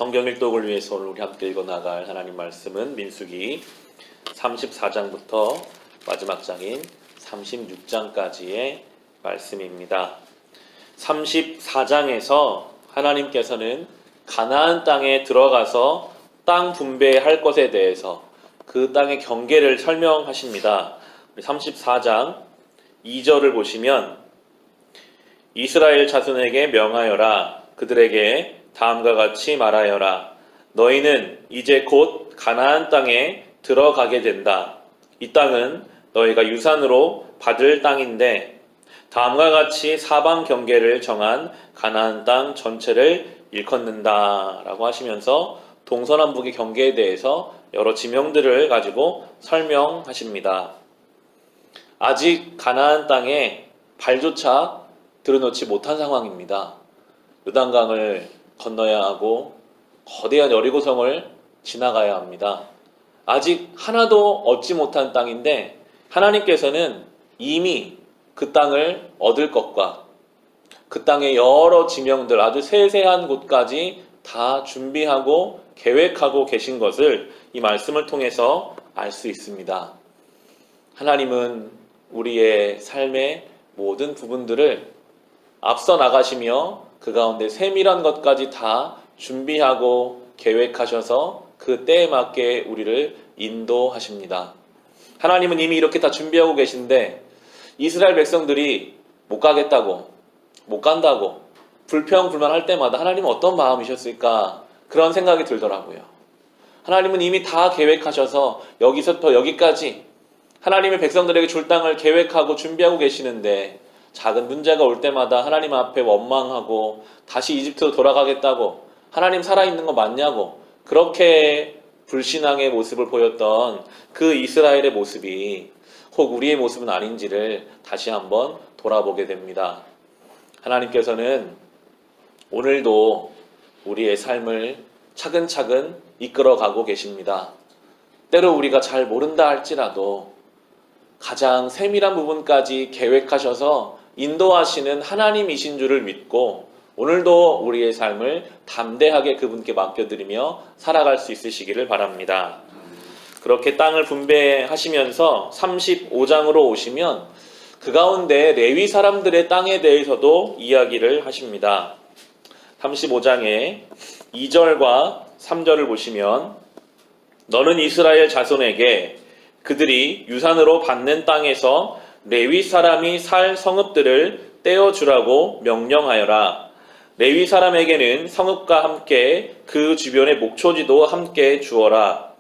성경 일독을 위해서 오늘 우리 함께 읽어나갈 하나님 말씀은 민수기 34장부터 마지막 장인 36장까지의 말씀입니다. 34장에서 하나님께서는 가나안 땅에 들어가서 땅 분배할 것에 대해서 그 땅의 경계를 설명하십니다. 34장 2절을 보시면 이스라엘 자손에게 명하여라. 그들에게 다음과 같이 말하여라. 너희는 이제 곧 가나안 땅에 들어가게 된다. 이 땅은 너희가 유산으로 받을 땅인데 다음과 같이 사방 경계를 정한 가나안 땅 전체를 일컫는다 라고 하시면서 동서남북의 경계에 대해서 여러 지명들을 가지고 설명하십니다. 아직 가나안 땅에 발조차 들여놓지 못한 상황입니다. 요단강을 건너야 하고 거대한 여리고성을 지나가야 합니다. 아직 하나도 얻지 못한 땅인데 하나님께서는 이미 그 땅을 얻을 것과 그 땅의 여러 지명들 아주 세세한 곳까지 다 준비하고 계획하고 계신 것을 이 말씀을 통해서 알 수 있습니다. 하나님은 우리의 삶의 모든 부분들을 앞서 나가시며 그 가운데 세밀한 것까지 다 준비하고 계획하셔서 그 때에 맞게 우리를 인도하십니다. 하나님은 이미 이렇게 다 준비하고 계신데 이스라엘 백성들이 못 가겠다고, 못 간다고 불평불만할 때마다 하나님은 어떤 마음이셨을까 그런 생각이 들더라고요. 하나님은 이미 다 계획하셔서 여기서부터 여기까지 하나님의 백성들에게 줄 땅을 계획하고 준비하고 계시는데 작은 문제가 올 때마다 하나님 앞에 원망하고 다시 이집트로 돌아가겠다고 하나님 살아있는 거 맞냐고 그렇게 불신앙의 모습을 보였던 그 이스라엘의 모습이 혹 우리의 모습은 아닌지를 다시 한번 돌아보게 됩니다. 하나님께서는 오늘도 우리의 삶을 차근차근 이끌어가고 계십니다. 때로 우리가 잘 모른다 할지라도 가장 세밀한 부분까지 계획하셔서 인도하시는 하나님이신 줄을 믿고 오늘도 우리의 삶을 담대하게 그분께 맡겨드리며 살아갈 수 있으시기를 바랍니다. 그렇게 땅을 분배하시면서 35장으로 오시면 그 가운데 레위 사람들의 땅에 대해서도 이야기를 하십니다. 35장의 2절과 3절을 보시면 너는 이스라엘 자손에게 그들이 유산으로 받는 땅에서 레위 사람이 살 성읍들을 떼어주라고 명령하여라. 레위 사람에게는 성읍과 함께 그 주변의 목초지도 함께 주어라.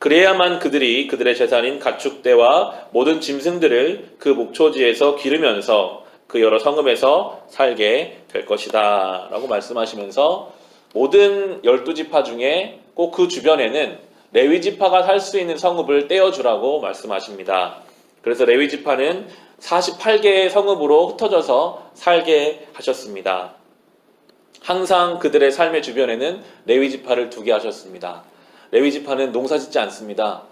그래야만 그들이 그들의 재산인 가축대와 모든 짐승들을 그 목초지에서 기르면서 그 여러 성읍에서 살게 될 것이다 라고 말씀하시면서 모든 12지파 중에 꼭 그 주변에는 레위지파가 살 수 있는 성읍을 떼어주라고 말씀하십니다. 그래서 레위지파는 48개의 성읍으로 흩어져서 살게 하셨습니다. 항상 그들의 삶의 주변에는 레위지파를 두게 하셨습니다. 레위지파는 농사짓지 않습니다.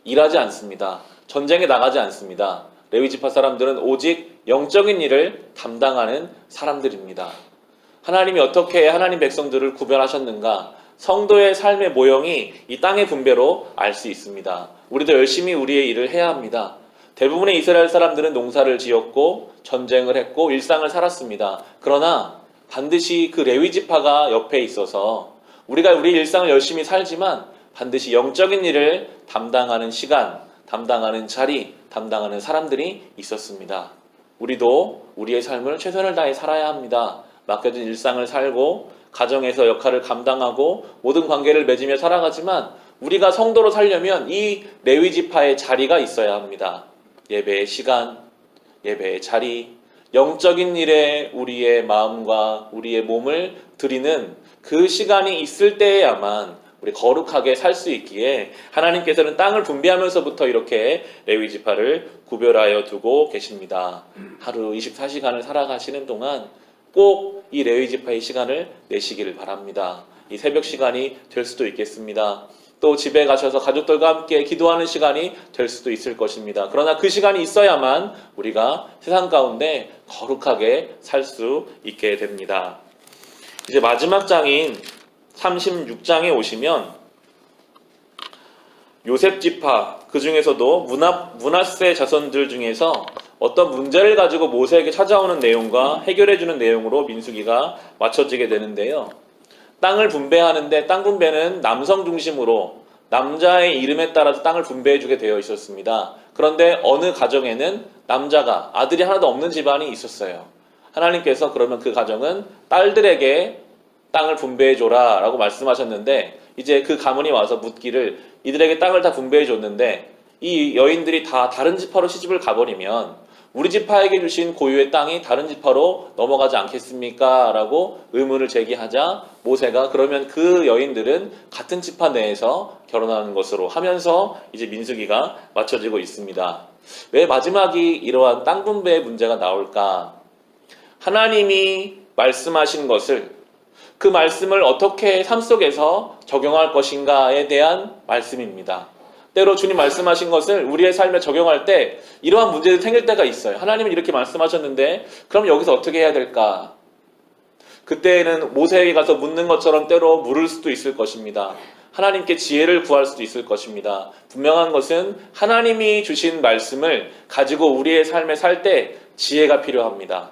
일하지 않습니다. 전쟁에 나가지 않습니다. 레위지파 사람들은 오직 영적인 일을 담당하는 사람들입니다. 하나님이 어떻게 하나님 백성들을 구별하셨는가? 성도의 삶의 모형이 이 땅의 분배로 알 수 있습니다. 우리도 열심히 우리의 일을 해야 합니다. 대부분의 이스라엘 사람들은 농사를 지었고 전쟁을 했고 일상을 살았습니다. 그러나 반드시 그 레위지파가 옆에 있어서 우리가 우리 일상을 열심히 살지만 반드시 영적인 일을 담당하는 시간, 담당하는 자리, 담당하는 사람들이 있었습니다. 우리도 우리의 삶을 최선을 다해 살아야 합니다. 맡겨진 일상을 살고 가정에서 역할을 감당하고 모든 관계를 맺으며 살아가지만 우리가 성도로 살려면 이 레위지파의 자리가 있어야 합니다. 예배의 시간, 예배의 자리, 영적인 일에 우리의 마음과 우리의 몸을 드리는 그 시간이 있을 때에야만 우리 거룩하게 살 수 있기에 하나님께서는 땅을 분배하면서부터 이렇게 레위지파를 구별하여 두고 계십니다. 하루 24시간을 살아가시는 동안 꼭 이 레위지파의 시간을 내시기를 바랍니다. 이 새벽 시간이 될 수도 있겠습니다. 또 집에 가셔서 가족들과 함께 기도하는 시간이 될 수도 있을 것입니다. 그러나 그 시간이 있어야만 우리가 세상 가운데 거룩하게 살 수 있게 됩니다. 이제 마지막 장인 36장에 오시면 요셉 지파, 그 중에서도 므낫세 자손들 중에서 어떤 문제를 가지고 모세에게 찾아오는 내용과 해결해주는 내용으로 민수기가 맞춰지게 되는데요. 땅을 분배하는데 땅 분배는 남성 중심으로 남자의 이름에 따라서 땅을 분배해주게 되어 있었습니다. 그런데 어느 가정에는 남자가 아들이 하나도 없는 집안이 있었어요. 하나님께서 그러면 그 가정은 딸들에게 땅을 분배해줘라 라고 말씀하셨는데, 이제 그 가문이 와서 묻기를, 이들에게 땅을 다 분배해줬는데 이 여인들이 다 다른 지파로 시집을 가버리면 우리 지파에게 주신 고유의 땅이 다른 지파로 넘어가지 않겠습니까? 라고 의문을 제기하자 모세가 그러면 그 여인들은 같은 지파 내에서 결혼하는 것으로 하면서 이제 민수기가 맞춰지고 있습니다. 왜 마지막이 이러한 땅 분배의 문제가 나올까? 하나님이 말씀하신 것을, 그 말씀을 어떻게 삶 속에서 적용할 것인가에 대한 말씀입니다. 때로 주님 말씀하신 것을 우리의 삶에 적용할 때 이러한 문제들이 생길 때가 있어요. 하나님은 이렇게 말씀하셨는데 그럼 여기서 어떻게 해야 될까? 그때에는 모세에게 가서 묻는 것처럼 때로 물을 수도 있을 것입니다. 하나님께 지혜를 구할 수도 있을 것입니다. 분명한 것은 하나님이 주신 말씀을 가지고 우리의 삶에 살 때 지혜가 필요합니다.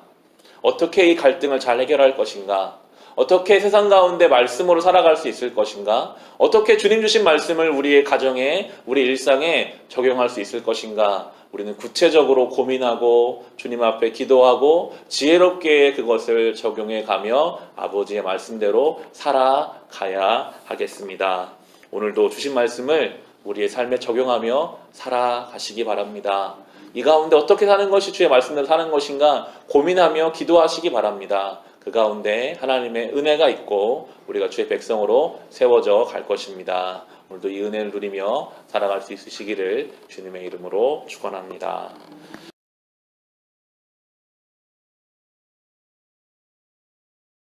어떻게 이 갈등을 잘 해결할 것인가? 어떻게 세상 가운데 말씀으로 살아갈 수 있을 것인가? 어떻게 주님 주신 말씀을 우리의 가정에, 우리 일상에 적용할 수 있을 것인가? 우리는 구체적으로 고민하고 주님 앞에 기도하고 지혜롭게 그것을 적용해 가며 아버지의 말씀대로 살아가야 하겠습니다. 오늘도 주신 말씀을 우리의 삶에 적용하며 살아가시기 바랍니다. 이 가운데 어떻게 사는 것이 주의 말씀대로 사는 것인가 고민하며 기도하시기 바랍니다. 그 가운데 하나님의 은혜가 있고 우리가 주의 백성으로 세워져 갈 것입니다. 오늘도 이 은혜를 누리며 살아갈 수 있으시기를 주님의 이름으로 축원합니다.